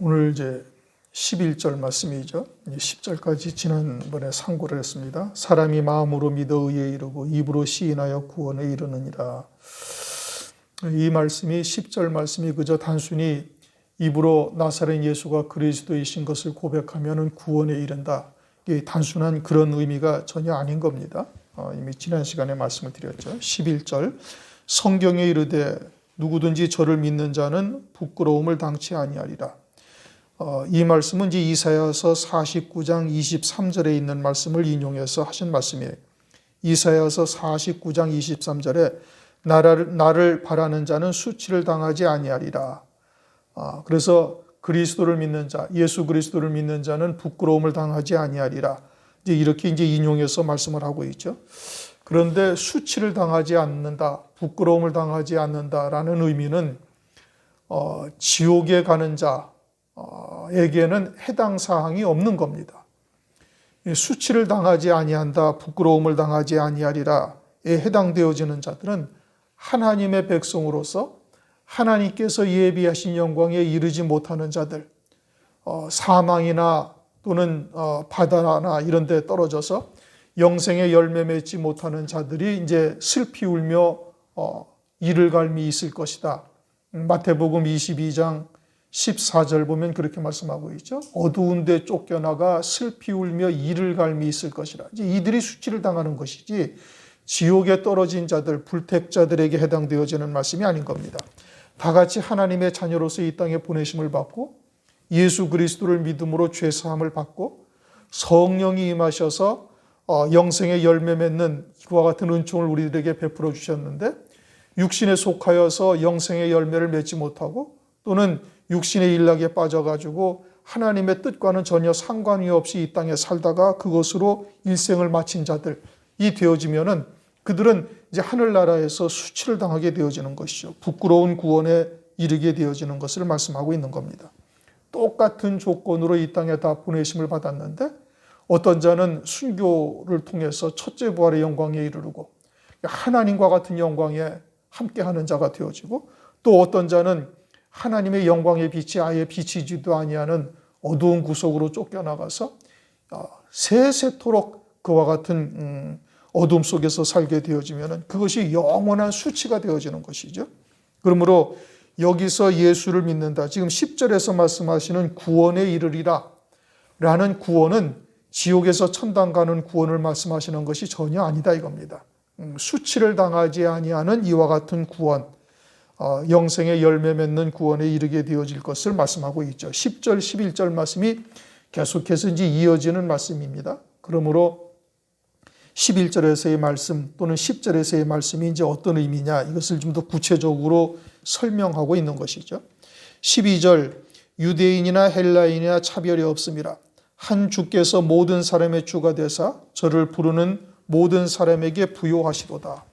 오늘 이제 11절 말씀이죠. 10절까지 지난번에 상고를 했습니다. 사람이 마음으로 믿어 의에 이르고 입으로 시인하여 구원에 이르느니라. 이 말씀이 10절 말씀이 그저 단순히 입으로 나사렛 예수가 그리스도이신 것을 고백하면 구원에 이른다. 이게 단순한 그런 의미가 전혀 아닌 겁니다. 이미 지난 시간에 말씀을 드렸죠. 11절 성경에 이르되 누구든지 저를 믿는 자는 부끄러움을 당치 아니하리라. 이 말씀은 이제 이사야서 49장 23절에 있는 말씀을 인용해서 하신 말씀이에요. 이사야서 49장 23절에 나를 바라는 자는 수치를 당하지 아니하리라. 그래서 그리스도를 믿는 자, 예수 그리스도를 믿는 자는 부끄러움을 당하지 아니하리라. 이렇게 이제 인용해서 말씀을 하고 있죠. 그런데 수치를 당하지 않는다, 부끄러움을 당하지 않는다라는 의미는 지옥에 가는 자에게는 해당 사항이 없는 겁니다. 수치를 당하지 아니한다, 부끄러움을 당하지 아니하리라에 해당되어지는 자들은 하나님의 백성으로서 하나님께서 예비하신 영광에 이르지 못하는 자들, 사망이나 또는 바다나 이런 데 떨어져서 영생의 열매 맺지 못하는 자들이 이제 슬피 울며 이를 갈미 있을 것이다. 마태복음 22장 14절 보면 그렇게 말씀하고 있죠. 어두운 데 쫓겨나가 슬피 울며 이를 갈미 있을 것이라. 이제 이들이 수치를 당하는 것이지 지옥에 떨어진 자들, 불택자들에게 해당되어지는 말씀이 아닌 겁니다. 다 같이 하나님의 자녀로서 이 땅에 보내심을 받고 예수 그리스도를 믿음으로 죄사함을 받고 성령이 임하셔서 영생의 열매 맺는 이와 같은 은총을 우리들에게 베풀어 주셨는데 육신에 속하여서 영생의 열매를 맺지 못하고 또는 육신의 일락에 빠져가지고 하나님의 뜻과는 전혀 상관이 없이 이 땅에 살다가 그것으로 일생을 마친 자들이 되어지면은 그들은 이제 하늘나라에서 수치를 당하게 되어지는 것이죠. 부끄러운 구원에 이르게 되어지는 것을 말씀하고 있는 겁니다. 똑같은 조건으로 이 땅에 다 보내심을 받았는데 어떤 자는 순교를 통해서 첫째 부활의 영광에 이르르고 하나님과 같은 영광에 함께하는 자가 되어지고 또 어떤 자는 하나님의 영광의 빛이 아예 비치지도 아니하는 어두운 구석으로 쫓겨나가서 세세토록 그와 같은 어둠 속에서 살게 되어지면 그것이 영원한 수치가 되어지는 것이죠. 그러므로 여기서 예수를 믿는다. 지금 10절에서 말씀하시는 구원에 이르리라 라는 구원은 지옥에서 천당 가는 구원을 말씀하시는 것이 전혀 아니다 이겁니다. 수치를 당하지 아니하는 이와 같은 구원, 영생의 열매 맺는 구원에 이르게 되어질 것을 말씀하고 있죠. 10절, 11절 말씀이 계속해서 이제 이어지는 말씀입니다. 그러므로 11절에서의 말씀 또는 10절에서의 말씀이 이제 어떤 의미냐 이것을 좀 더 구체적으로 설명하고 있는 것이죠. 12절 유대인이나 헬라인이나 차별이 없음이라. 한 주께서 모든 사람의 주가 되사 저를 부르는 모든 사람에게 부요하시도다.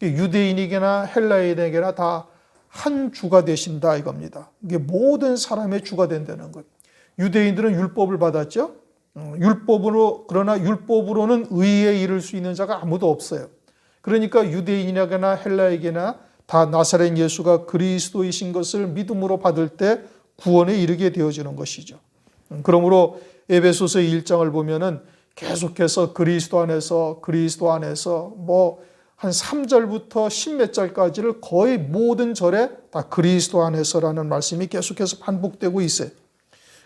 유대인에게나 헬라인에게나 다 한 주가 되신다 이겁니다. 이게 모든 사람의 주가 된다는 것. 유대인들은 율법을 받았죠. 그러나 율법으로는 의에 이를 수 있는 자가 아무도 없어요. 그러니까 유대인에게나 헬라에게나 다 나사렛 예수가 그리스도이신 것을 믿음으로 받을 때 구원에 이르게 되어지는 것이죠. 그러므로 에베소서 1장을 보면은 계속해서 그리스도 안에서 한 3절부터 10몇 절까지를 거의 모든 절에 다 그리스도 안에서라는 말씀이 계속해서 반복되고 있어요.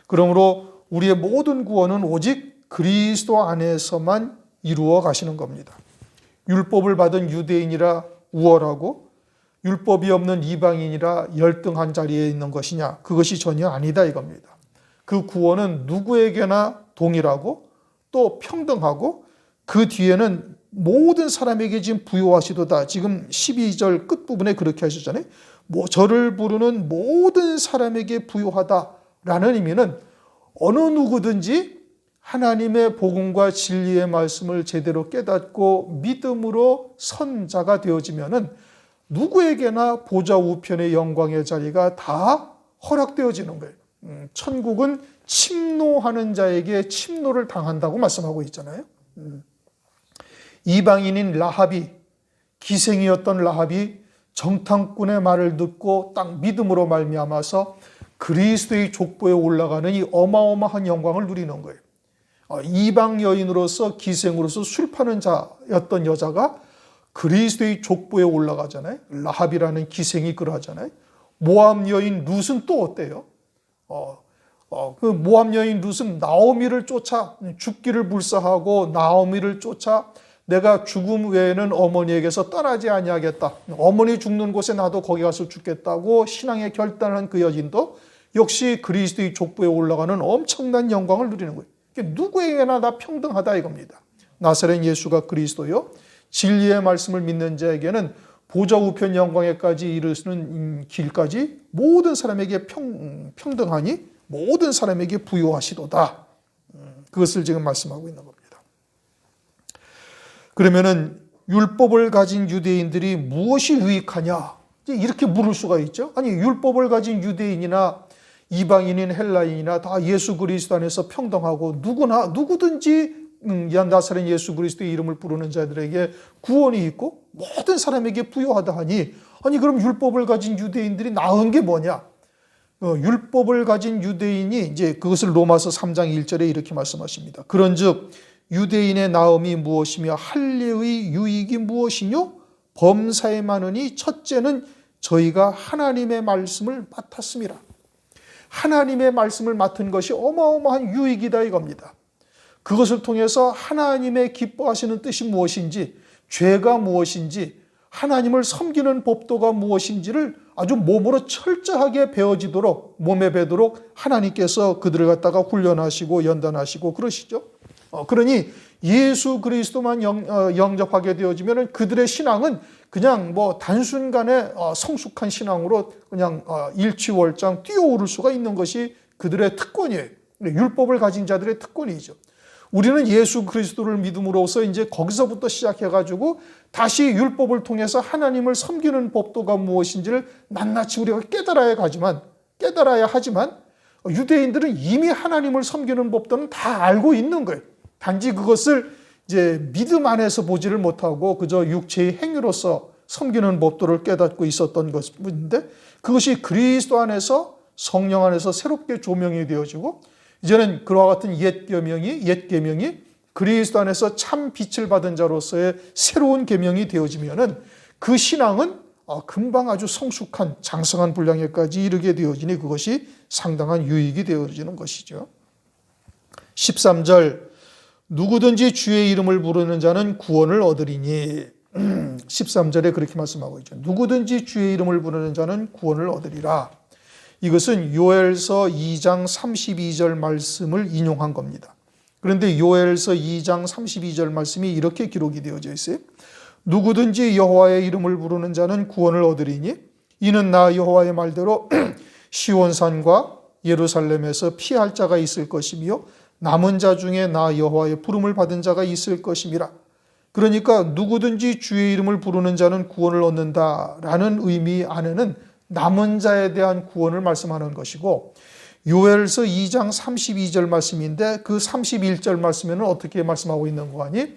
그러므로 우리의 모든 구원은 오직 그리스도 안에서만 이루어 가시는 겁니다. 율법을 받은 유대인이라 우월하고 율법이 없는 이방인이라 열등한 자리에 있는 것이냐? 그것이 전혀 아니다 이겁니다. 그 구원은 누구에게나 동일하고 또 평등하고 그 뒤에는 모든 사람에게 지금 부요하시도다. 지금 12절 끝부분에 그렇게 하셨잖아요. 저를 부르는 모든 사람에게 부요하다라는 의미는 어느 누구든지 하나님의 복음과 진리의 말씀을 제대로 깨닫고 믿음으로 선 자가 되어지면은 누구에게나 보좌 우편의 영광의 자리가 다 허락되어지는 거예요. 천국은 침노하는 자에게 침노를 당한다고 말씀하고 있잖아요. 이방인인 라합이, 기생이었던 라합이 정탐꾼의 말을 듣고 딱 믿음으로 말미암아서 그리스도의 족보에 올라가는 이 어마어마한 영광을 누리는 거예요. 이방 여인으로서 기생으로서 술 파는 자였던 여자가 그리스도의 족보에 올라가잖아요. 라합이라는 기생이 그러하잖아요. 모압 여인 룻은 또 어때요? 그 모압 여인 룻은 나오미를 쫓아 죽기를 불사하고 나오미를 쫓아 내가 죽음 외에는 어머니에게서 떠나지 아니하겠다. 어머니 죽는 곳에 나도 거기 가서 죽겠다고 신앙에 결단한 그 여인도 역시 그리스도의 족보에 올라가는 엄청난 영광을 누리는 거예요. 누구에게나 다 평등하다 이겁니다. 나사렛 예수가 그리스도요. 진리의 말씀을 믿는 자에게는 보좌 우편 영광에까지 이르는 길까지 모든 사람에게 평등하니 모든 사람에게 부요하시도다. 그것을 지금 말씀하고 있는 겁니다. 그러면은 율법을 가진 유대인들이 무엇이 유익하냐? 이렇게 물을 수가 있죠. 아니 율법을 가진 유대인이나 이방인인 헬라인이나 다 예수 그리스도 안에서 평등하고 누구든지 나사렛 예수 그리스도의 이름을 부르는 자들에게 구원이 있고 모든 사람에게 부요하다 하니 아니 그럼 율법을 가진 유대인들이 나은 게 뭐냐? 율법을 가진 유대인이 이제 그것을 로마서 3장 1절에 이렇게 말씀하십니다. 그런즉 유대인의 나음이 무엇이며 할례의 유익이 무엇이뇨? 범사에 많으니 첫째는 저희가 하나님의 말씀을 맡았습니다. 하나님의 말씀을 맡은 것이 어마어마한 유익이다 이겁니다. 그것을 통해서 하나님의 기뻐하시는 뜻이 무엇인지, 죄가 무엇인지, 하나님을 섬기는 법도가 무엇인지를 아주 몸으로 철저하게 배워지도록, 몸에 배도록 하나님께서 그들을 갖다가 훈련하시고 연단하시고 그러시죠. 그러니 예수 그리스도만 영접하게 되어지면 그들의 신앙은 그냥 단순간에 성숙한 신앙으로 그냥 일취월장 뛰어오를 수가 있는 것이 그들의 특권이에요. 율법을 가진 자들의 특권이죠. 우리는 예수 그리스도를 믿음으로써 이제 거기서부터 시작해가지고 다시 율법을 통해서 하나님을 섬기는 법도가 무엇인지를 낱낱이 우리가 깨달아야 하지만 유대인들은 이미 하나님을 섬기는 법도는 다 알고 있는 거예요. 단지 그것을 이제 믿음 안에서 보지를 못하고 그저 육체의 행위로서 섬기는 법도를 깨닫고 있었던 것인데 그것이 그리스도 안에서 성령 안에서 새롭게 조명이 되어지고 이제는 그와 같은 옛 계명이 그리스도 안에서 참 빛을 받은 자로서의 새로운 계명이 되어지면은 그 신앙은 금방 아주 성숙한 장성한 분량에까지 이르게 되어지니 그것이 상당한 유익이 되어지는 것이죠. 13절 누구든지 주의 이름을 부르는 자는 구원을 얻으리니 13절에 그렇게 말씀하고 있죠. 누구든지 주의 이름을 부르는 자는 구원을 얻으리라. 이것은 요엘서 2장 32절 말씀을 인용한 겁니다. 그런데 요엘서 2장 32절 말씀이 이렇게 기록이 되어져 있어요. 누구든지 여호와의 이름을 부르는 자는 구원을 얻으리니 이는 나 여호와의 말대로 시온산과 예루살렘에서 피할 자가 있을 것이며 남은 자 중에 나 여호와의 부름을 받은 자가 있을 것임이라. 그러니까 누구든지 주의 이름을 부르는 자는 구원을 얻는다라는 의미 안에는 남은 자에 대한 구원을 말씀하는 것이고 요엘서 2장 32절 말씀인데 그 31절 말씀에는 어떻게 말씀하고 있는 거 아니?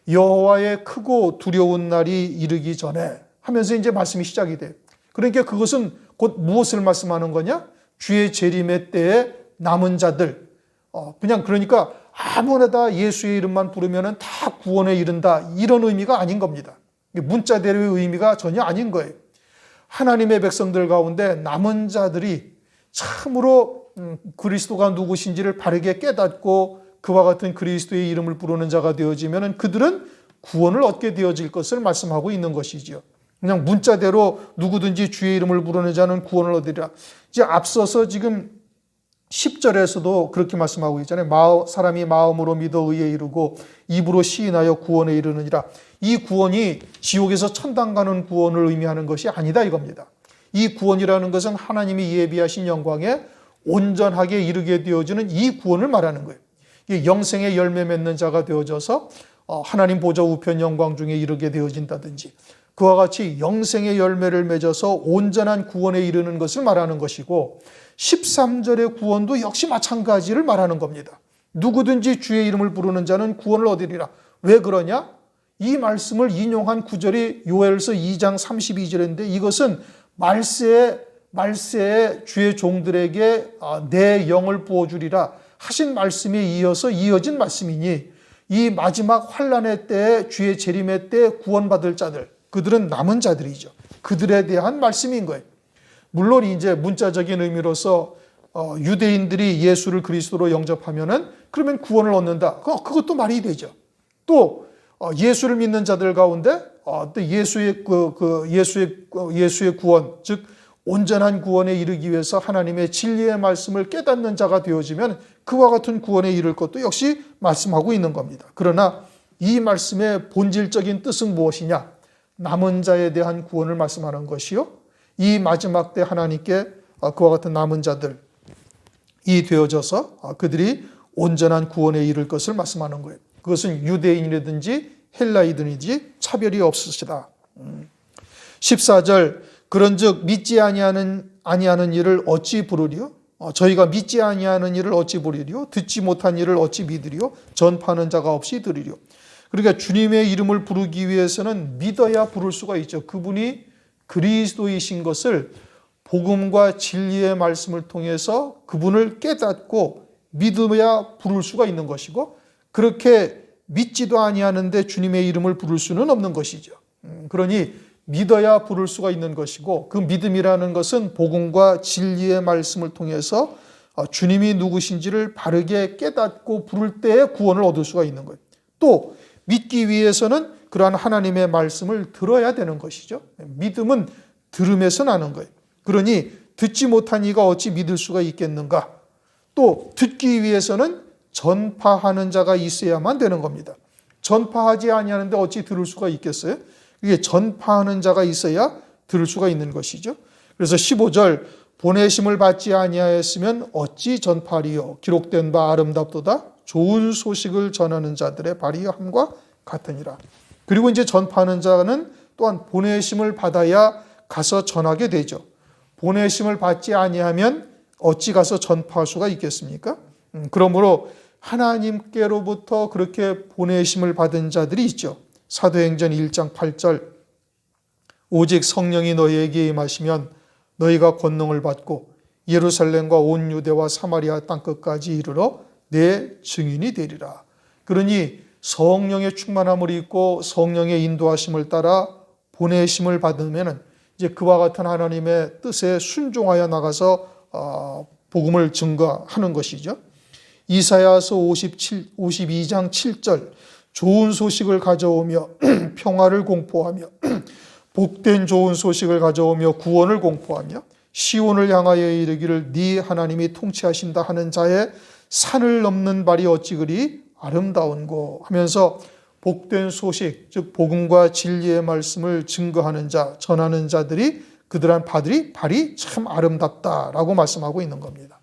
여호와의 크고 두려운 날이 이르기 전에 하면서 이제 말씀이 시작이 돼요. 그러니까 그것은 곧 무엇을 말씀하는 거냐? 주의 재림의 때에 남은 자들 그러니까 아무나 예수의 이름만 부르면 다 구원에 이른다 이런 의미가 아닌 겁니다. 문자대로의 의미가 전혀 아닌 거예요. 하나님의 백성들 가운데 남은 자들이 참으로 그리스도가 누구신지를 바르게 깨닫고 그와 같은 그리스도의 이름을 부르는 자가 되어지면 그들은 구원을 얻게 되어질 것을 말씀하고 있는 것이죠. 그냥 문자대로 누구든지 주의 이름을 부르는 자는 구원을 얻으리라. 이제 앞서서 지금 10절에서도 그렇게 말씀하고 있잖아요. 사람이 마음으로 믿어 의에 이르고 입으로 시인하여 구원에 이르느니라. 이 구원이 지옥에서 천당 가는 구원을 의미하는 것이 아니다 이겁니다. 이 구원이라는 것은 하나님이 예비하신 영광에 온전하게 이르게 되어지는 이 구원을 말하는 거예요. 영생의 열매 맺는 자가 되어져서 하나님 보좌 우편 영광 중에 이르게 되어진다든지 그와 같이 영생의 열매를 맺어서 온전한 구원에 이르는 것을 말하는 것이고 13절의 구원도 역시 마찬가지를 말하는 겁니다. 누구든지 주의 이름을 부르는 자는 구원을 얻으리라. 왜 그러냐? 이 말씀을 인용한 구절이 요엘서 2장 32절인데 이것은 말세에 말세에 주의 종들에게 내 영을 부어주리라 하신 말씀에 이어서 이어진 말씀이니 이 마지막 환란의 때에 주의 재림의 때에 구원받을 자들, 그들은 남은 자들이죠. 그들에 대한 말씀인 거예요. 물론 이제 문자적인 의미로서 유대인들이 예수를 그리스도로 영접하면은 그러면 구원을 얻는다. 그것도 말이 되죠. 또 예수를 믿는 자들 가운데 또 예수의 구원, 즉 온전한 구원에 이르기 위해서 하나님의 진리의 말씀을 깨닫는 자가 되어지면 그와 같은 구원에 이를 것도 역시 말씀하고 있는 겁니다. 그러나 이 말씀의 본질적인 뜻은 무엇이냐? 남은 자에 대한 구원을 말씀하는 것이요. 이 마지막 때 하나님께 그와 같은 남은 자들이 되어져서 그들이 온전한 구원에 이를 것을 말씀하는 거예요. 그것은 유대인이든지 헬라이든지 차별이 없으시다. 14절 그런즉 믿지 아니하는 일을 어찌 부르리요? 저희가 믿지 아니하는 일을 어찌 부르리요? 듣지 못한 일을 어찌 믿으리요? 전파하는 자가 없이 들으리요? 그러니까 주님의 이름을 부르기 위해서는 믿어야 부를 수가 있죠. 그분이 그리스도이신 것을 복음과 진리의 말씀을 통해서 그분을 깨닫고 믿어야 부를 수가 있는 것이고, 그렇게 믿지도 아니하는데 주님의 이름을 부를 수는 없는 것이죠. 그러니 믿어야 부를 수가 있는 것이고, 그 믿음이라는 것은 복음과 진리의 말씀을 통해서 주님이 누구신지를 바르게 깨닫고 부를 때에 구원을 얻을 수가 있는 거예요. 또 믿기 위해서는 그러한 하나님의 말씀을 들어야 되는 것이죠. 믿음은 들음에서 나는 거예요. 그러니 듣지 못한 이가 어찌 믿을 수가 있겠는가? 또 듣기 위해서는 전파하는 자가 있어야만 되는 겁니다. 전파하지 아니하는데 어찌 들을 수가 있겠어요? 이게 전파하는 자가 있어야 들을 수가 있는 것이죠. 그래서 15절 보내심을 받지 아니하였으면 어찌 전파하리요? 기록된 바 아름답도다 좋은 소식을 전하는 자들의 발의함과 같으니라. 그리고 이제 전파하는 자는 또한 보내심을 받아야 가서 전하게 되죠. 보내심을 받지 아니하면 어찌 가서 전파할 수가 있겠습니까? 그러므로 하나님께로부터 그렇게 보내심을 받은 자들이 있죠. 사도행전 1장 8절 오직 성령이 너희에게 임하시면 너희가 권능을 받고 예루살렘과 온 유대와 사마리아 땅끝까지 이르러 내 증인이 되리라. 그러니 성령의 충만함을 입고 성령의 인도하심을 따라 보내심을 받으면 이제 그와 같은 하나님의 뜻에 순종하여 나가서 복음을 증거하는 것이죠. 이사야서 52장 7절 좋은 소식을 가져오며 평화를 공포하며 복된 좋은 소식을 가져오며 구원을 공포하며 시온을 향하여 이르기를 네 하나님이 통치하신다 하는 자의 산을 넘는 발이 어찌 그리 아름다운고 하면서 복된 소식, 즉 복음과 진리의 말씀을 증거하는 자, 전하는 자들이 그들한 발이 참 아름답다라고 말씀하고 있는 겁니다.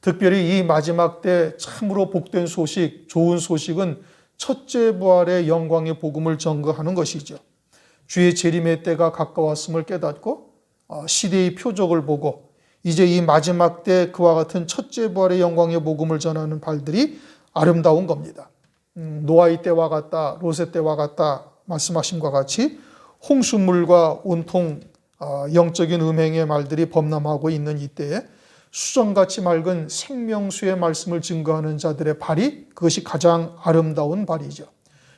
특별히 이 마지막 때 참으로 복된 소식, 좋은 소식은 첫째 부활의 영광의 복음을 증거하는 것이죠. 주의 재림의 때가 가까웠음을 깨닫고 시대의 표적을 보고 이제 이 마지막 때 그와 같은 첫째 부활의 영광의 복음을 전하는 발들이 아름다운 겁니다. 노아의 때와 같다, 롯의 때와 같다 말씀하심과 같이 홍수물과 온통 영적인 음행의 말들이 범람하고 있는 이때에 수정같이 맑은 생명수의 말씀을 증거하는 자들의 발이 그것이 가장 아름다운 발이죠.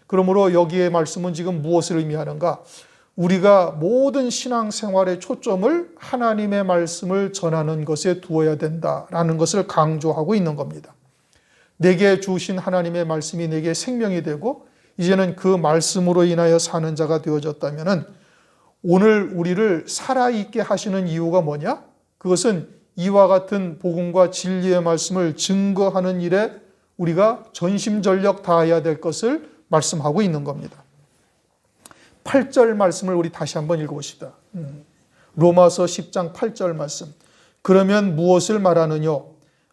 그러므로 여기에 말씀은 지금 무엇을 의미하는가? 우리가 모든 신앙생활의 초점을 하나님의 말씀을 전하는 것에 두어야 된다라는 것을 강조하고 있는 겁니다. 내게 주신 하나님의 말씀이 내게 생명이 되고 이제는 그 말씀으로 인하여 사는 자가 되어졌다면 오늘 우리를 살아있게 하시는 이유가 뭐냐? 그것은 이와 같은 복음과 진리의 말씀을 증거하는 일에 우리가 전심전력 다해야 될 것을 말씀하고 있는 겁니다. 8절 말씀을 우리 다시 한번 읽어봅시다. 로마서 10장 8절 말씀. 그러면 무엇을 말하느냐?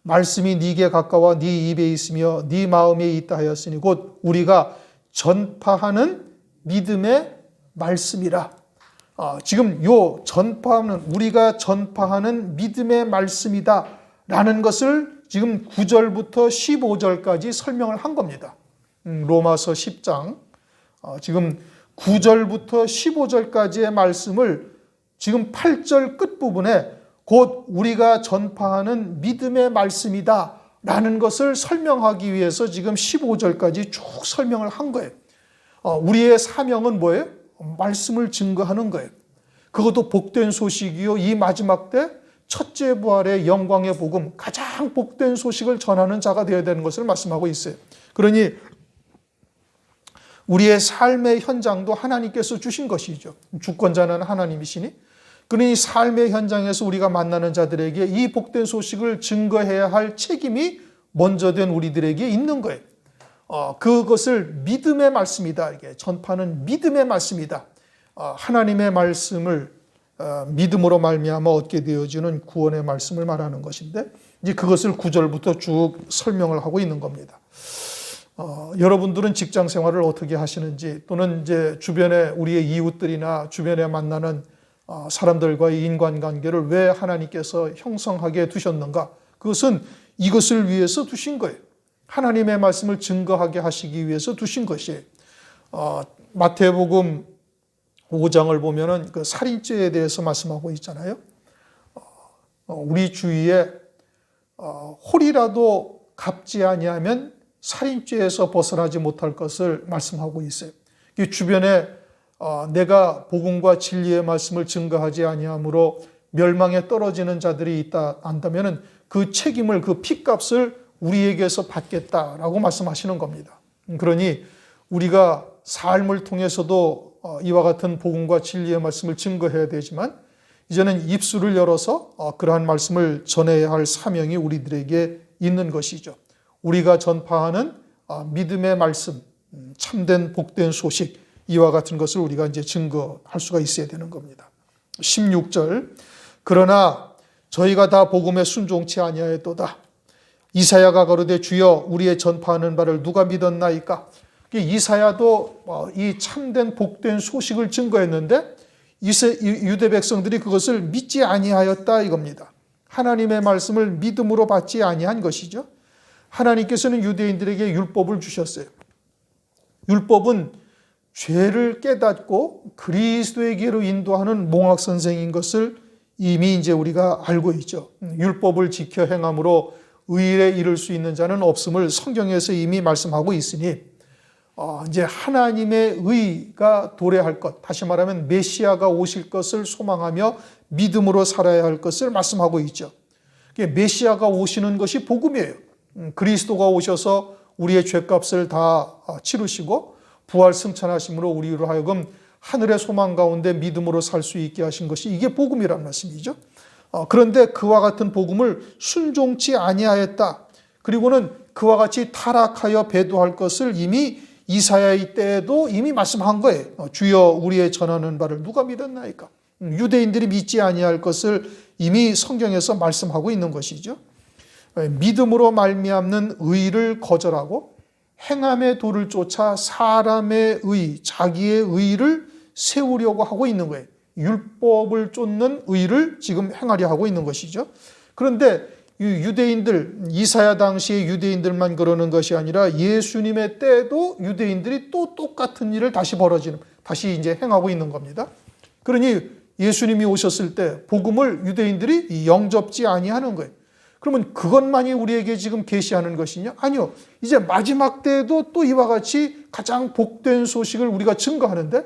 말씀이 네게 가까워 네 입에 있으며 네 마음에 있다 하였으니 곧 우리가 전파하는 믿음의 말씀이라. 지금 요 전파하는 우리가 전파하는 믿음의 말씀이다 라는 것을 지금 9절부터 15절까지 설명을 한 겁니다. 로마서 10장 지금 9절부터 15절까지의 말씀을 지금 8절 끝부분에 곧 우리가 전파하는 믿음의 말씀이다 라는 것을 설명하기 위해서 지금 15절까지 쭉 설명을 한 거예요. 우리의 사명은 뭐예요? 말씀을 증거하는 거예요. 그것도 복된 소식이요. 이 마지막 때 첫째 부활의 영광의 복음, 가장 복된 소식을 전하는 자가 되어야 되는 것을 말씀하고 있어요. 그러니 우리의 삶의 현장도 하나님께서 주신 것이죠. 주권자는 하나님이시니. 그러니 삶의 현장에서 우리가 만나는 자들에게 이 복된 소식을 증거해야 할 책임이 먼저 된 우리들에게 있는 거예요. 그것을 믿음의 말씀이다. 이게 전파는 믿음의 말씀이다. 하나님의 말씀을 믿음으로 말미암아 얻게 되어지는 구원의 말씀을 말하는 것인데 이제 그것을 9절부터 쭉 설명을 하고 있는 겁니다. 여러분들은 직장 생활을 어떻게 하시는지 또는 이제 주변에 우리의 이웃들이나 주변에 만나는 사람들과의 인간관계를 왜 하나님께서 형성하게 두셨는가? 그것은 이것을 위해서 두신 거예요. 하나님의 말씀을 증거하게 하시기 위해서 두신 것이에요. 마태복음 5장을 보면은 그 살인죄에 대해서 말씀하고 있잖아요. 우리 주위에 홀이라도 갚지 아니하면 살인죄에서 벗어나지 못할 것을 말씀하고 있어요. 주변에 내가 복음과 진리의 말씀을 증거하지 아니함으로 멸망에 떨어지는 자들이 있다 한다면은 그 책임을, 그 핏값을 우리에게서 받겠다라고 말씀하시는 겁니다. 그러니 우리가 삶을 통해서도 이와 같은 복음과 진리의 말씀을 증거해야 되지만 이제는 입술을 열어서 그러한 말씀을 전해야 할 사명이 우리들에게 있는 것이죠. 우리가 전파하는 믿음의 말씀, 참된 복된 소식, 이와 같은 것을 우리가 이제 증거할 수가 있어야 되는 겁니다. 16절, 그러나 저희가 다 복음에 순종치 아니하였도다. 이사야가 가로되 주여 우리의 전파하는 바를 누가 믿었나이까? 이사야도 이 참된 복된 소식을 증거했는데 유대 백성들이 그것을 믿지 아니하였다 이겁니다. 하나님의 말씀을 믿음으로 받지 아니한 것이죠. 하나님께서는 유대인들에게 율법을 주셨어요. 율법은 죄를 깨닫고 그리스도에게로 인도하는 몽학선생인 것을 이미 이제 우리가 알고 있죠. 율법을 지켜 행함으로 의에 이를 수 있는 자는 없음을 성경에서 이미 말씀하고 있으니 이제 하나님의 의가 도래할 것, 다시 말하면 메시아가 오실 것을 소망하며 믿음으로 살아야 할 것을 말씀하고 있죠. 메시아가 오시는 것이 복음이에요. 그리스도가 오셔서 우리의 죄값을 다 치르시고 부활 승천하심으로 우리로 하여금 하늘의 소망 가운데 믿음으로 살 수 있게 하신 것이 이게 복음이란 말씀이죠. 그런데 그와 같은 복음을 순종치 아니하였다. 그리고는 그와 같이 타락하여 배도할 것을 이미 이사야의 때에도 이미 말씀한 거예요. 주여 우리의 전하는 바를 누가 믿었나이까? 유대인들이 믿지 아니할 것을 이미 성경에서 말씀하고 있는 것이죠. 믿음으로 말미암는 의를 거절하고 행함의 도를 쫓아 사람의 의, 자기의 의를 세우려고 하고 있는 거예요. 율법을 쫓는 의를 지금 행하려 하고 있는 것이죠. 그런데 유대인들, 이사야 당시의 유대인들만 그러는 것이 아니라 예수님의 때에도 유대인들이 또 똑같은 일을 다시 이제 행하고 있는 겁니다. 그러니 예수님이 오셨을 때 복음을 유대인들이 영접지 아니하는 거예요. 그러면 그것만이 우리에게 지금 계시하는 것이냐? 아니요. 이제 마지막 때에도 또 이와 같이 가장 복된 소식을 우리가 증거하는데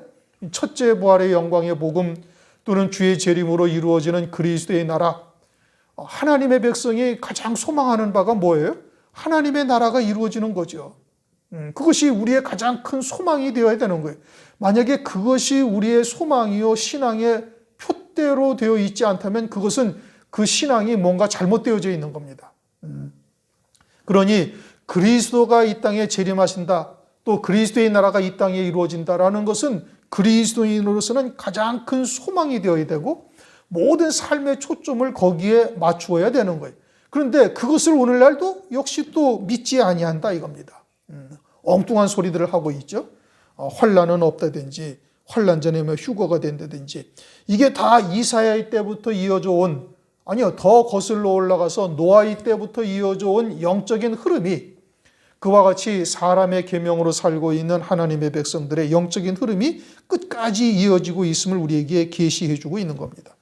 첫째 부활의 영광의 복음 또는 주의 재림으로 이루어지는 그리스도의 나라, 하나님의 백성이 가장 소망하는 바가 뭐예요? 하나님의 나라가 이루어지는 거죠. 그것이 우리의 가장 큰 소망이 되어야 되는 거예요. 만약에 그것이 우리의 소망이요 신앙의 표대로 되어 있지 않다면 그것은 그 신앙이 뭔가 잘못되어져 있는 겁니다. 그러니 그리스도가 이 땅에 재림하신다, 또 그리스도의 나라가 이 땅에 이루어진다라는 것은 그리스도인으로서는 가장 큰 소망이 되어야 되고 모든 삶의 초점을 거기에 맞추어야 되는 거예요. 그런데 그것을 오늘날도 역시 또 믿지 아니한다 이겁니다. 엉뚱한 소리들을 하고 있죠. 환난은 없다든지 환난 전에 휴거가 된다든지 이게 다 이사야의 때부터 이어져 온, 아니요 더 거슬러 올라가서 노아의 때부터 이어져 온 영적인 흐름이 그와 같이 사람의 계명으로 살고 있는 하나님의 백성들의 영적인 흐름이 끝까지 이어지고 있음을 우리에게 계시해 주고 있는 겁니다.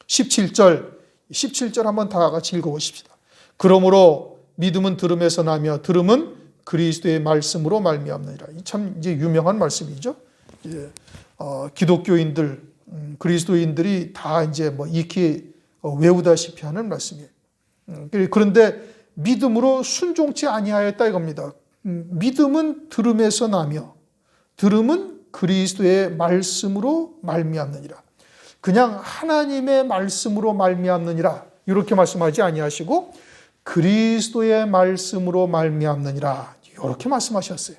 17절 한번 다 같이 읽어보십시다. 그러므로 믿음은 들음에서 나며 들음은 그리스도의 말씀으로 말미암느니라. 참 이제 유명한 말씀이죠. 기독교인들, 그리스도인들이 다 이제 뭐 익히 외우다시피 하는 말씀이에요. 그런데 믿음으로 순종치 아니하였다 이겁니다. 믿음은 들음에서 나며 들음은 그리스도의 말씀으로 말미암느니라. 그냥 하나님의 말씀으로 말미암느니라 이렇게 말씀하지 아니하시고 그리스도의 말씀으로 말미암느니라 이렇게 말씀하셨어요.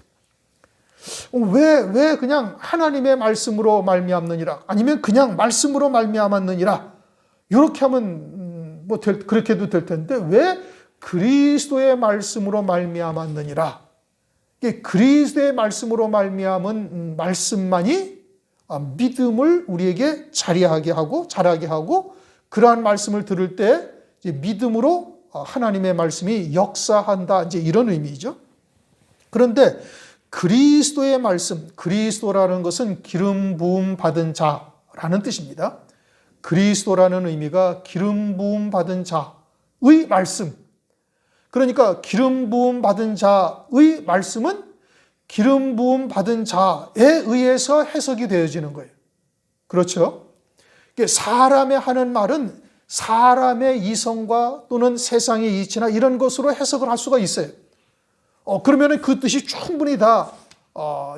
왜 그냥 하나님의 말씀으로 말미암느니라 아니면 그냥 말씀으로 말미암았느니라 이렇게 하면 뭐 그렇게 해도 될 텐데 왜 그리스도의 말씀으로 말미암았느니라. 그리스도의 말씀으로 말미암은 말씀만이 믿음을 우리에게 자라게 하고 그러한 말씀을 들을 때 믿음으로 하나님의 말씀이 역사한다 이제 이런 의미죠. 그런데 그리스도의 말씀, 그리스도라는 것은 기름 부음 받은 자라는 뜻입니다. 그리스도라는 의미가 기름 부음 받은 자의 말씀. 그러니까 기름 부음 받은 자의 말씀은 기름 부음 받은 자에 의해서 해석이 되어지는 거예요. 그렇죠? 사람의 하는 말은 사람의 이성과 또는 세상의 이치나 이런 것으로 해석을 할 수가 있어요. 그러면 그 뜻이 충분히 다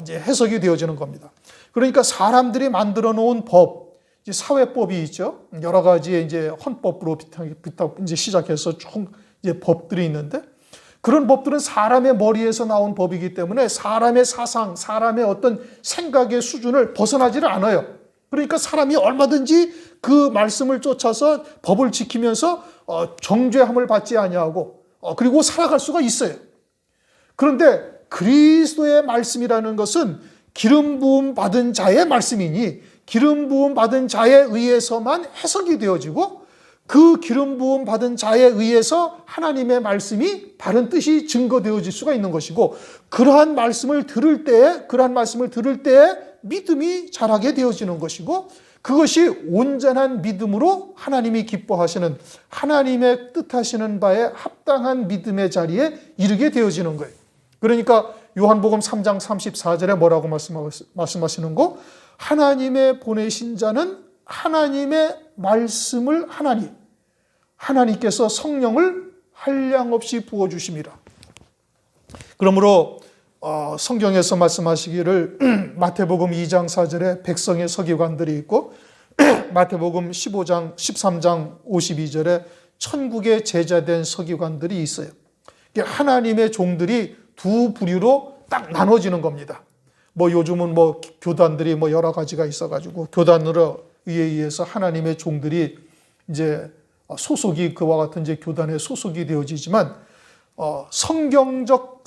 이제 해석이 되어지는 겁니다. 그러니까 사람들이 만들어 놓은 법, 이제 사회법이 있죠. 여러 가지의 이제 헌법으로부터 이제 시작해서 총 이제 법들이 있는데 그런 법들은 사람의 머리에서 나온 법이기 때문에 사람의 사상, 사람의 어떤 생각의 수준을 벗어나지를 않아요. 그러니까 사람이 얼마든지 그 말씀을 쫓아서 법을 지키면서 정죄함을 받지 아니하고 그리고 살아갈 수가 있어요. 그런데 그리스도의 말씀이라는 것은 기름 부음 받은 자의 말씀이니 기름 부음 받은 자에 의해서만 해석이 되어지고 그 기름 부음 받은 자에 의해서 하나님의 말씀이 바른 뜻이 증거되어질 수가 있는 것이고 그러한 말씀을 들을 때에 믿음이 자라게 되어지는 것이고 그것이 온전한 믿음으로 하나님이 기뻐하시는 하나님의 뜻하시는 바에 합당한 믿음의 자리에 이르게 되어지는 거예요. 그러니까 요한복음 3장 34절에 뭐라고 말씀하시는 거? 하나님의 보내신 자는 하나님의 말씀을 하나님께서 성령을 한량없이 부어주심이라. 그러므로 성경에서 말씀하시기를 마태복음 2장 4절에 백성의 서기관들이 있고 마태복음 13장 52절에 천국의 제자된 서기관들이 있어요. 하나님의 종들이 두 부류로 딱 나눠지는 겁니다. 뭐 요즘은 뭐 교단들이 뭐 여러 가지가 있어가지고 교단으로 의해서 하나님의 종들이 이제 소속이 그와 같은 이제 교단에 소속이 되어지지만 성경적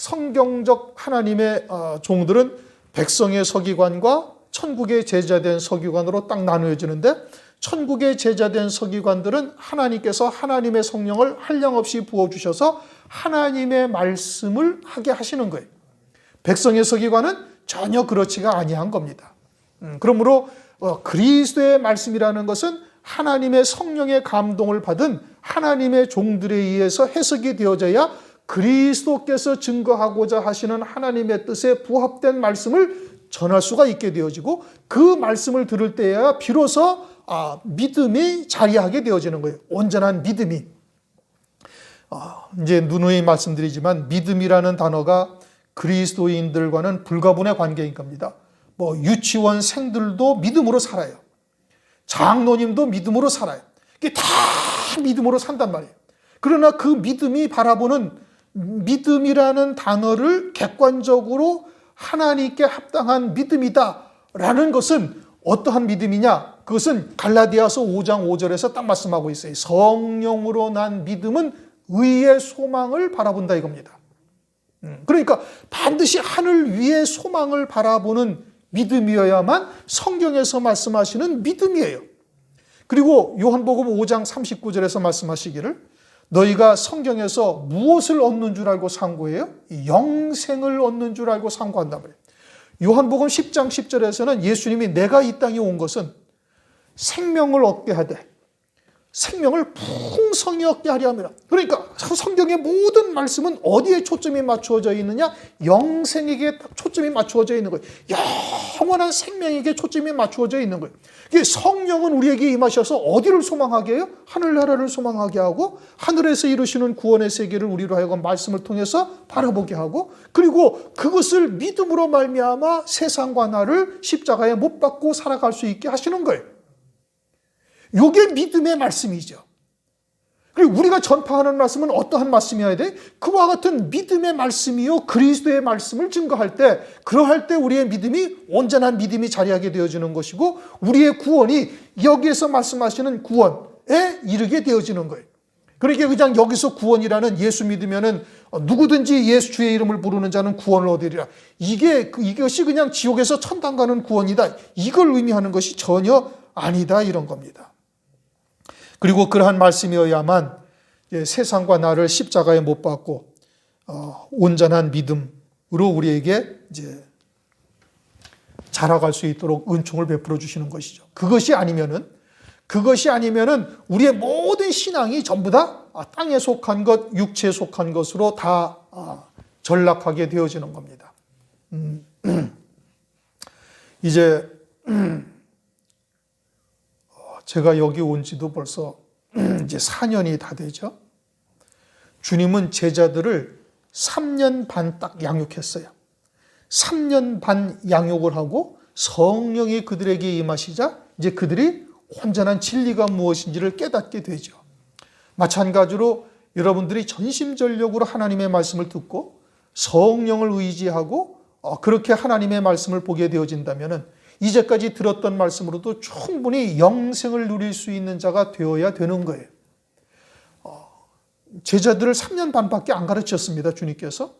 하나님의 종들은 백성의 서기관과 천국의 제자된 서기관으로 딱 나누어지는데 천국의 제자된 서기관들은 하나님께서 하나님의 성령을 한량없이 부어주셔서 하나님의 말씀을 하게 하시는 거예요. 백성의 서기관은 전혀 그렇지가 아니한 겁니다. 그러므로 그리스도의 말씀이라는 것은 하나님의 성령의 감동을 받은 하나님의 종들에 의해서 해석이 되어져야 그리스도께서 증거하고자 하시는 하나님의 뜻에 부합된 말씀을 전할 수가 있게 되어지고 그 말씀을 들을 때야 비로소 믿음이 자리하게 되어지는 거예요. 온전한 믿음이. 이제 누누이 말씀드리지만 믿음이라는 단어가 그리스도인들과는 불가분의 관계인 겁니다. 뭐 유치원생들도 믿음으로 살아요. 장로님도 믿음으로 살아요. 이게 다 믿음으로 산단 말이에요. 그러나 그 믿음이 바라보는 믿음이라는 단어를 객관적으로 하나님께 합당한 믿음이다라는 것은 어떠한 믿음이냐? 그것은 갈라디아서 5장 5절에서 딱 말씀하고 있어요. 성령으로 난 믿음은 의의 소망을 바라본다 이겁니다. 그러니까 반드시 하늘 위의 소망을 바라보는 믿음이어야만 성경에서 말씀하시는 믿음이에요. 그리고 요한복음 5장 39절에서 말씀하시기를 너희가 성경에서 무엇을 얻는 줄 알고 상고해요? 영생을 얻는 줄 알고 상고한단 말이에요. 요한복음 10장 10절에서는 예수님이 내가 이 땅에 온 것은 생명을 얻게 하되 생명을 풍성히 얻게 하려 함이라. 그러니까 성경의 모든 말씀은 어디에 초점이 맞추어져 있느냐? 영생에게 초점이 맞추어져 있는 거예요. 영원한 생명에게 초점이 맞추어져 있는 거예요. 성령은 우리에게 임하셔서 어디를 소망하게 해요? 하늘나라를 소망하게 하고 하늘에서 이루시는 구원의 세계를 우리로 하여금 말씀을 통해서 바라보게 하고, 그리고 그것을 믿음으로 말미암아 세상과 나를 십자가에 못 박고 살아갈 수 있게 하시는 거예요. 이게 믿음의 말씀이죠. 그리고 우리가 전파하는 말씀은 어떠한 말씀이어야 돼? 그와 같은 믿음의 말씀이요 그리스도의 말씀을 증거할 때, 그러할 때 우리의 믿음이 온전한 믿음이 자리하게 되어지는 것이고, 우리의 구원이 여기에서 말씀하시는 구원에 이르게 되어지는 거예요. 그러니까 그냥 여기서 구원이라는, 예수 믿으면은 누구든지 예수 주의 이름을 부르는 자는 구원을 얻으리라, 이것이 그냥 지옥에서 천당 가는 구원이다, 이걸 의미하는 것이 전혀 아니다, 이런 겁니다. 그리고 그러한 말씀이어야만 세상과 나를 십자가에 못 박고 온전한 믿음으로 우리에게 이제 자라갈 수 있도록 은총을 베풀어 주시는 것이죠. 그것이 아니면은 우리의 모든 신앙이 전부 다 땅에 속한 것, 육체에 속한 것으로 다 전락하게 되어지는 겁니다. 이제 제가 여기 온 지도 벌써 이제 4년이 다 되죠. 주님은 제자들을 3년 반 딱 양육했어요. 3년 반 양육을 하고 성령이 그들에게 임하시자 이제 그들이 온전한 진리가 무엇인지를 깨닫게 되죠. 마찬가지로 여러분들이 전심전력으로 하나님의 말씀을 듣고 성령을 의지하고 그렇게 하나님의 말씀을 보게 되어진다면은 이제까지 들었던 말씀으로도 충분히 영생을 누릴 수 있는 자가 되어야 되는 거예요. 제자들을 3년 반밖에 안 가르쳤습니다, 주님께서.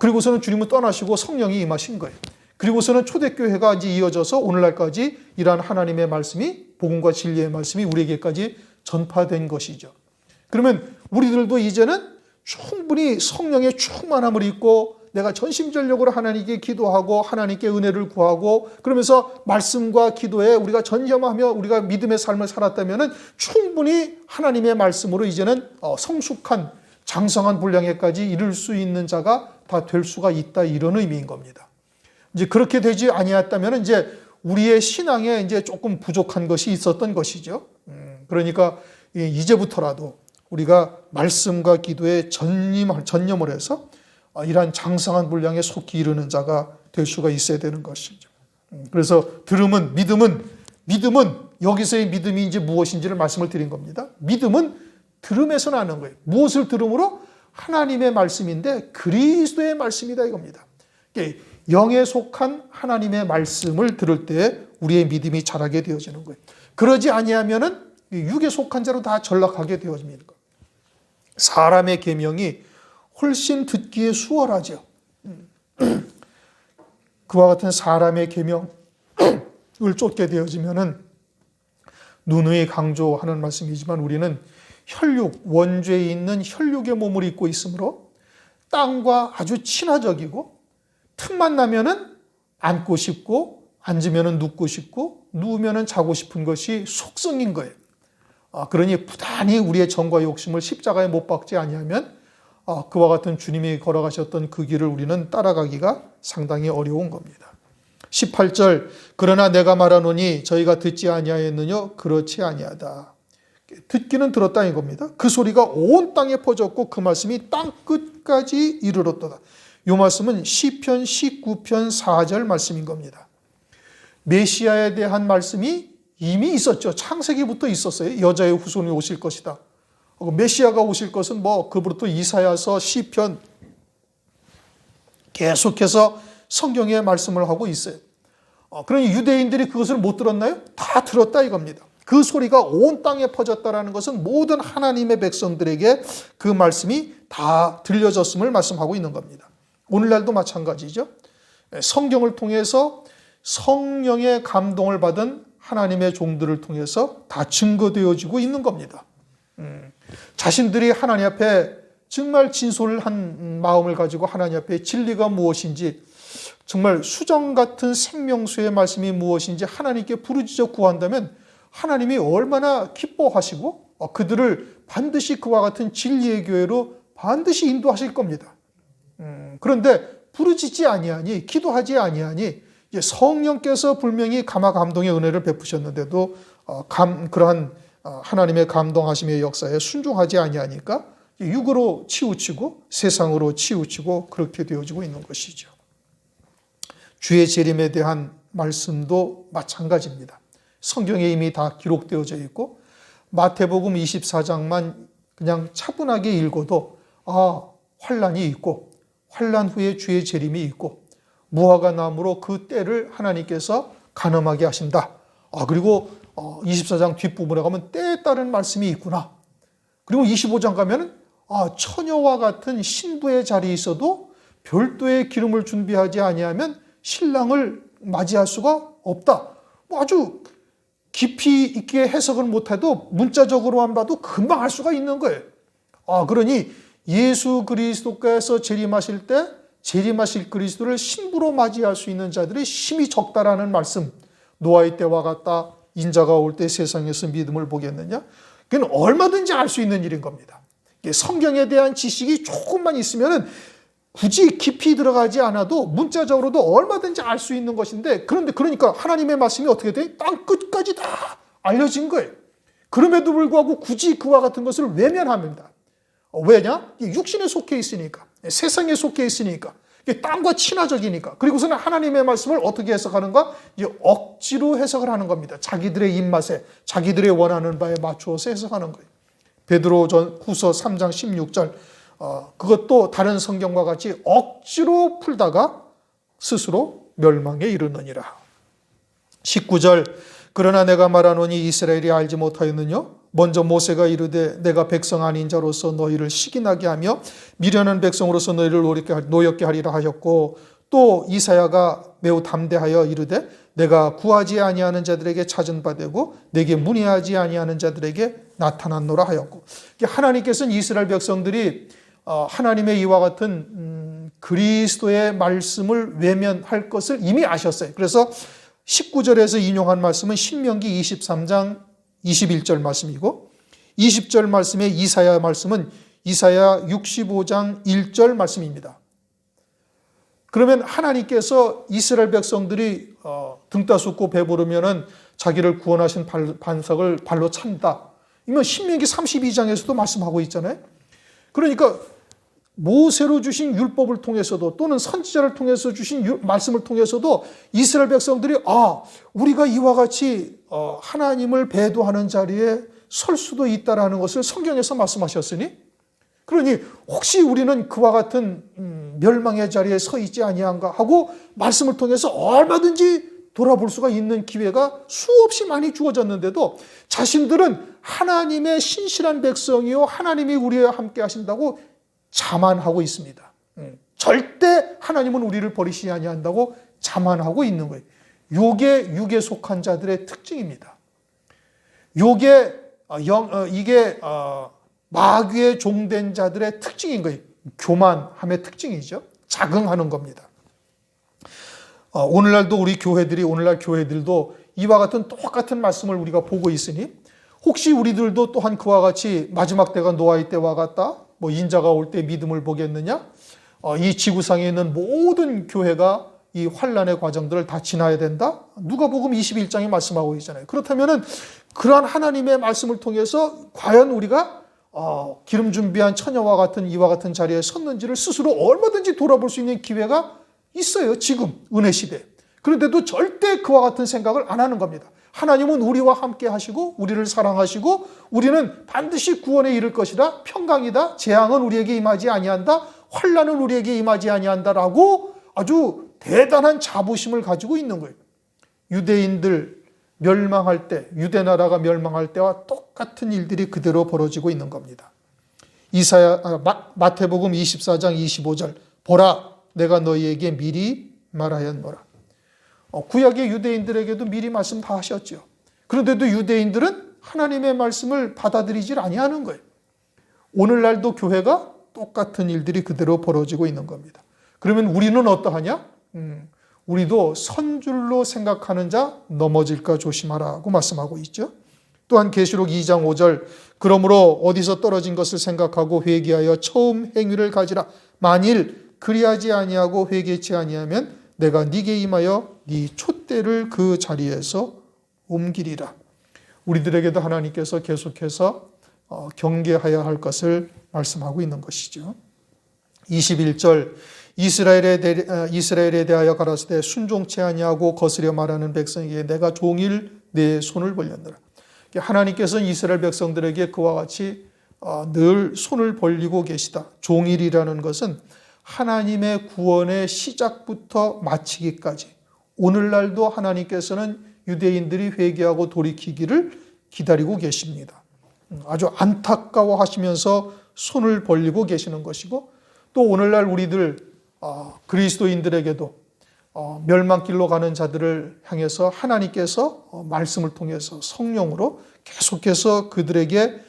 그리고서는 주님은 떠나시고 성령이 임하신 거예요. 그리고서는 초대교회가 이제 이어져서 오늘날까지 이러한 하나님의 말씀이, 복음과 진리의 말씀이 우리에게까지 전파된 것이죠. 그러면 우리들도 이제는 충분히 성령의 충만함을 입고 내가 전심전력으로 하나님께 기도하고 하나님께 은혜를 구하고 그러면서 말씀과 기도에 우리가 전념하며 우리가 믿음의 삶을 살았다면 충분히 하나님의 말씀으로 이제는 성숙한 장성한 분량에까지 이를 수 있는 자가 다 될 수가 있다, 이런 의미인 겁니다. 이제 그렇게 되지 아니었다면 이제 우리의 신앙에 이제 조금 부족한 것이 있었던 것이죠. 그러니까 이제부터라도 우리가 말씀과 기도에 전념을 해서 이러한 장성한 분량에 속히 이르는 자가 될 수가 있어야 되는 것이죠. 그래서 믿음은 여기서의 믿음이 이제 무엇인지를 말씀을 드린 겁니다. 믿음은 들음에서 나는 거예요. 무엇을 들음으로? 하나님의 말씀인데 그리스도의 말씀이다, 이겁니다. 영에 속한 하나님의 말씀을 들을 때 우리의 믿음이 자라게 되어지는 거예요. 그러지 아니하면은 육에 속한 자로 다 전락하게 되어집니다. 사람의 계명이 훨씬 듣기에 수월하죠. 그와 같은 사람의 계명을 쫓게 되어지면은 누누이 강조하는 말씀이지만 우리는 혈육, 원죄에 있는 혈육의 몸을 입고 있으므로 땅과 아주 친화적이고 틈만 나면은 앉고 싶고 앉으면은 눕고 싶고 누우면은 자고 싶은 것이 속성인 거예요. 그러니 부단히 우리의 정과 욕심을 십자가에 못 박지 아니하면 그와 같은 주님이 걸어가셨던 그 길을 우리는 따라가기가 상당히 어려운 겁니다. 18절, 그러나 내가 말하노니 저희가 듣지 아니하였느냐? 그렇지 아니하다. 듣기는 들었다 이겁니다. 그 소리가 온 땅에 퍼졌고 그 말씀이 땅 끝까지 이르렀도다. 이 말씀은 시편 19편 4절 말씀인 겁니다. 메시아에 대한 말씀이 이미 있었죠. 창세기부터 있었어요. 여자의 후손이 오실 것이다. 메시아가 오실 것은 그부터 이사야서, 시편 계속해서 성경의 말씀을 하고 있어요. 그러니 유대인들이 그것을 못 들었나요? 다 들었다 이겁니다. 그 소리가 온 땅에 퍼졌다라는 것은 모든 하나님의 백성들에게 그 말씀이 다 들려졌음을 말씀하고 있는 겁니다. 오늘날도 마찬가지죠. 성경을 통해서 성령의 감동을 받은 하나님의 종들을 통해서 다 증거되어지고 있는 겁니다. 자신들이 하나님 앞에 정말 진솔한 마음을 가지고 하나님 앞에 진리가 무엇인지, 정말 수정 같은 생명수의 말씀이 무엇인지 하나님께 부르짖어 구한다면 하나님이 얼마나 기뻐하시고 그들을 반드시 그와 같은 진리의 교회로 반드시 인도하실 겁니다. 그런데 부르짖지 아니하니, 기도하지 아니하니, 성령께서 분명히 감화 감동의 은혜를 베푸셨는데도 그러한 하나님의 감동하심의 역사에 순종하지 아니하니까 육으로 치우치고 세상으로 치우치고 그렇게 되어지고 있는 것이죠. 주의 재림에 대한 말씀도 마찬가지입니다. 성경에 이미 다 기록되어져 있고 마태복음 24장만 그냥 차분하게 읽어도 환난이 있고 환난 후에 주의 재림이 있고 무화과 나무로 그 때를 하나님께서 가늠하게 하신다. 그리고 24장 뒷부분에 가면 때에 따른 말씀이 있구나. 그리고 25장 가면은 처녀와 같은 신부의 자리에 있어도 별도의 기름을 준비하지 아니하면 신랑을 맞이할 수가 없다. 아주 깊이 있게 해석을 못해도 문자적으로만 봐도 금방 알 수가 있는 거예요. 그러니 예수 그리스도께서 재림하실 때 재림하실 그리스도를 신부로 맞이할 수 있는 자들이 심히 적다라는 말씀. 노아의 때와 같다. 인자가 올 때 세상에서 믿음을 보겠느냐. 그건 얼마든지 알 수 있는 일인 겁니다. 성경에 대한 지식이 조금만 있으면 굳이 깊이 들어가지 않아도 문자적으로도 얼마든지 알 수 있는 것인데, 그런데 그러니까 하나님의 말씀이 어떻게 돼? 땅 끝까지 다 알려진 거예요. 그럼에도 불구하고 굳이 그와 같은 것을 외면합니다. 왜냐? 육신에 속해 있으니까, 세상에 속해 있으니까, 땅과 친화적이니까. 그리고서는 하나님의 말씀을 어떻게 해석하는가? 억지로 해석을 하는 겁니다. 자기들의 입맛에, 자기들의 원하는 바에 맞추어서 해석하는 거예요. 베드로전후서 3장 16절, 그것도 다른 성경과 같이 억지로 풀다가 스스로 멸망에 이르느니라. 19절, 그러나 내가 말하노니 이스라엘이 알지 못하였느냐? 먼저 모세가 이르되 내가 백성 아닌 자로서 너희를 시기나게 하며 미련한 백성으로서 너희를 노엽게 하리라 하였고, 또 이사야가 매우 담대하여 이르되 내가 구하지 아니하는 자들에게 찾은 바 되고 내게 문의하지 아니하는 자들에게 나타났노라 하였고, 하나님께서는 이스라엘 백성들이 하나님의 이와 같은 그리스도의 말씀을 외면할 것을 이미 아셨어요. 그래서 19절에서 인용한 말씀은 신명기 23장 21절 말씀이고, 20절 말씀의 이사야 말씀은 이사야 65장 1절 말씀입니다. 그러면 하나님께서 이스라엘 백성들이 등따 숫고 배부르면 자기를 구원하신 반석을 발로 찬다. 이건 신명기 32장에서도 말씀하고 있잖아요. 그러니까 모세로 주신 율법을 통해서도 또는 선지자를 통해서 주신 말씀을 통해서도 이스라엘 백성들이 우리가 이와 같이 하나님을 배도하는 자리에 설 수도 있다라는 것을 성경에서 말씀하셨으니, 그러니 혹시 우리는 그와 같은 멸망의 자리에 서 있지 아니한가 하고 말씀을 통해서 얼마든지 돌아볼 수가 있는 기회가 수없이 많이 주어졌는데도 자신들은 하나님의 신실한 백성이요 하나님이 우리와 함께 하신다고 자만하고 있습니다. 절대 하나님은 우리를 버리시지 아니한다고 자만하고 있는 거예요. 이게 육에 속한 자들의 특징입니다. 이게 마귀의 종된 자들의 특징인 거예요. 교만함의 특징이죠. 자긍하는 겁니다. 오늘날 교회들도 이와 같은 똑같은 말씀을 우리가 보고 있으니, 혹시 우리들도 또한 그와 같이 마지막 때가 노아의 때와 같다, 인자가 올 때 믿음을 보겠느냐, 이 지구상에 있는 모든 교회가 이 환난의 과정들을 다 지나야 된다. 누가복음 21장에 말씀하고 있잖아요. 그렇다면은 그러한 하나님의 말씀을 통해서 과연 우리가 기름 준비한 처녀와 같은 이와 같은 자리에 섰는지를 스스로 얼마든지 돌아볼 수 있는 기회가 있어요. 지금 은혜 시대. 그런데도 절대 그와 같은 생각을 안 하는 겁니다. 하나님은 우리와 함께 하시고 우리를 사랑하시고 우리는 반드시 구원에 이를 것이다. 평강이다. 재앙은 우리에게 임하지 아니한다. 환난은 우리에게 임하지 아니한다라고 아주 대단한 자부심을 가지고 있는 거예요. 유대인들 멸망할 때, 유대 나라가 멸망할 때와 똑같은 일들이 그대로 벌어지고 있는 겁니다. 마태복음 24장 25절, 보라 내가 너희에게 미리 말하였노라. 구약의 유대인들에게도 미리 말씀 다 하셨죠. 그런데도 유대인들은 하나님의 말씀을 받아들이질 아니하는 거예요. 오늘날도 교회가 똑같은 일들이 그대로 벌어지고 있는 겁니다. 그러면 우리는 어떠하냐? 우리도 선줄로 생각하는 자 넘어질까 조심하라고 말씀하고 있죠. 또한 계시록 2장 5절 그러므로 어디서 떨어진 것을 생각하고 회개하여 처음 행위를 가지라. 만일 그리하지 아니하고 회개치 아니하면 내가 네게 임하여 네 촛대를 그 자리에서 옮기리라. 우리들에게도 하나님께서 계속해서 경계하여야 할 것을 말씀하고 있는 것이죠. 21절 이스라엘에 대하여 가라사대 순종치 아니하고 거스려 말하는 백성에게 내가 종일 내 손을 벌렸노라. 하나님께서는 이스라엘 백성들에게 그와 같이 늘 손을 벌리고 계시다. 종일이라는 것은 하나님의 구원의 시작부터 마치기까지 오늘날도 하나님께서는 유대인들이 회개하고 돌이키기를 기다리고 계십니다. 아주 안타까워하시면서 손을 벌리고 계시는 것이고 또 오늘날 우리들 그리스도인들에게도 멸망길로 가는 자들을 향해서 하나님께서 말씀을 통해서 성령으로 계속해서 그들에게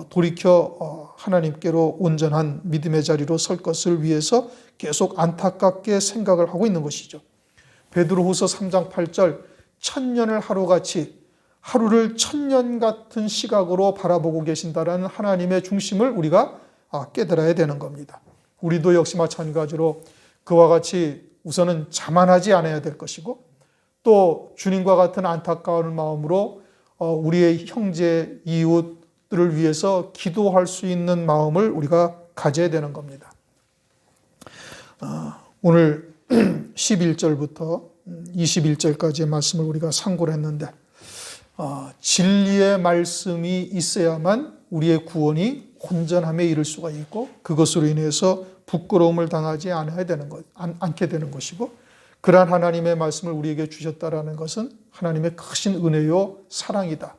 돌이켜 하나님께로 온전한 믿음의 자리로 설 것을 위해서 계속 안타깝게 생각을 하고 있는 것이죠. 베드로후서 3장 8절 천년을 하루같이 하루를 천년 같은 시각으로 바라보고 계신다라는 하나님의 중심을 우리가 깨달아야 되는 겁니다. 우리도 역시 마찬가지로 그와 같이 우선은 자만하지 않아야 될 것이고 또 주님과 같은 안타까운 마음으로 우리의 형제 이웃들을 위해서 기도할 수 있는 마음을 우리가 가져야 되는 겁니다. 오늘 11절부터 21절까지의 말씀을 우리가 상고를 했는데 진리의 말씀이 있어야만 우리의 구원이 온전함에 이를 수가 있고 그것으로 인해서 부끄러움을 당하지 않게 되는 것이고 그러한 하나님의 말씀을 우리에게 주셨다라는 것은 하나님의 크신 은혜요 사랑이다.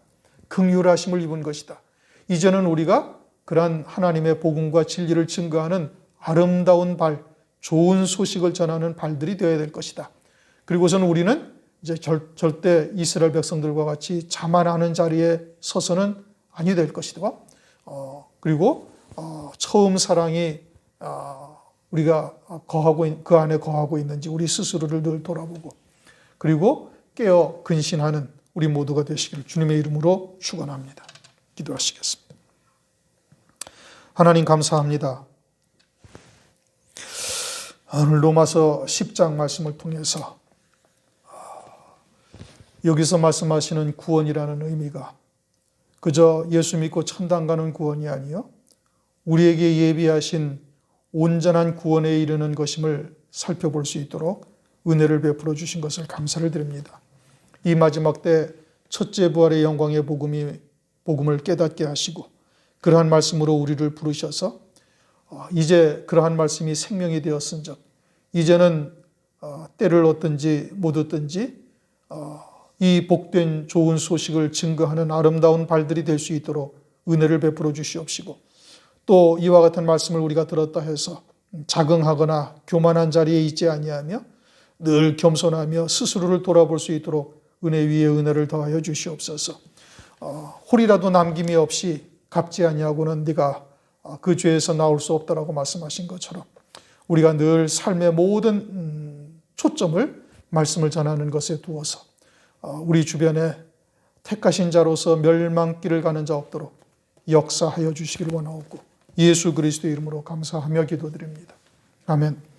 긍휼하심을 입은 것이다. 이제는 우리가 그러한 하나님의 복음과 진리를 증거하는 아름다운 발, 좋은 소식을 전하는 발들이 되어야 될 것이다. 그리고서는 우리는 이제 절대 이스라엘 백성들과 같이 자만하는 자리에 서서는 아니 될 것이다. 그리고 처음 사랑이 우리가 그 안에 거하고 있는지 우리 스스로를 늘 돌아보고 그리고 깨어 근신하는 우리 모두가 되시기를 주님의 이름으로 축원합니다. 기도하시겠습니다. 하나님 감사합니다. 오늘 로마서 10장 말씀을 통해서 여기서 말씀하시는 구원이라는 의미가 그저 예수 믿고 천당 가는 구원이 아니요 우리에게 예비하신 온전한 구원에 이르는 것임을 살펴볼 수 있도록 은혜를 베풀어 주신 것을 감사를 드립니다. 이 마지막 때 첫째 부활의 영광의 복음을 깨닫게 하시고 그러한 말씀으로 우리를 부르셔서 이제 그러한 말씀이 생명이 되었은즉 이제는 때를 얻든지 못 얻든지 이 복된 좋은 소식을 증거하는 아름다운 발들이 될 수 있도록 은혜를 베풀어 주시옵시고 또 이와 같은 말씀을 우리가 들었다 해서 자긍하거나 교만한 자리에 있지 아니하며 늘 겸손하며 스스로를 돌아볼 수 있도록 은혜 위에 은혜를 더하여 주시옵소서. 홀이라도 남김이 없이 갚지 아니하고는 네가 그 죄에서 나올 수 없다라고 말씀하신 것처럼 우리가 늘 삶의 모든 초점을 말씀을 전하는 것에 두어서 우리 주변에 택하신 자로서 멸망길을 가는 자 없도록 역사하여 주시기를 원하옵고 예수 그리스도의 이름으로 감사하며 기도드립니다. 아멘.